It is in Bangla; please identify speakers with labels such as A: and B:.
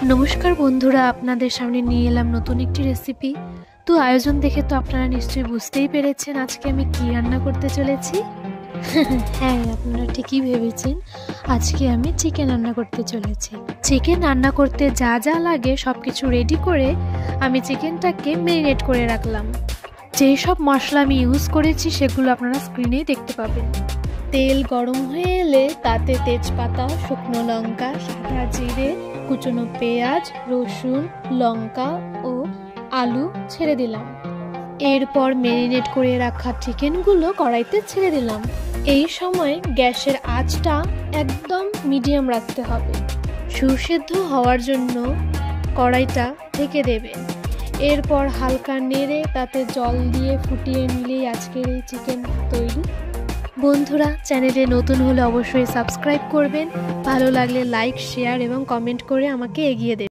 A: নমস্কার বন্ধুরা, আপনাদের সামনে নিয়ে এলাম নতুন একটি রেসিপি। তো আয়োজন দেখে তো আপনারা নিশ্চয়ই বুঝতেই পেরেছেন আজকে আমি কি রান্না করতে চলেছি। হ্যাঁ, আপনারা ঠিকই ভেবেছেন, আজকে আমি চিকেন রান্না করতে চলেছি। চিকেন রান্না করতে যা যা লাগে সব কিছু রেডি করে আমি চিকেনটাকে ম্যারিনেট করে রাখলাম। যেই সব মশলা আমি ইউজ করেছি সেগুলো আপনারা স্ক্রিনেই দেখতে পাবেন। তেল গরম হয়ে এলে তাতে তেজপাতা, শুকনো লঙ্কা, সাদা জিরে, কুচনো পেঁয়াজ, রসুন, লঙ্কা ও আলু ছেড়ে দিলাম। এরপর ম্যারিনেট করে রাখা চিকেনগুলো কড়াইতে ছেড়ে দিলাম। এই সময় গ্যাসের আঁচটা একদম মিডিয়াম রাখতে হবে। সুসেদ্ধ হওয়ার জন্য কড়াইটা ঢেকে দেবেন। এরপর হালকা নেড়ে তাতে জল দিয়ে ফুটিয়ে নিলেই আজকের এই চিকেন তৈরি। বন্ধুরা, চ্যানেলে নতুন হলে অবশ্যই সাবস্ক্রাইব করবেন। ভালো লাগলে লাইক, শেয়ার এবং কমেন্ট করে আমাকে এগিয়ে দেবেন।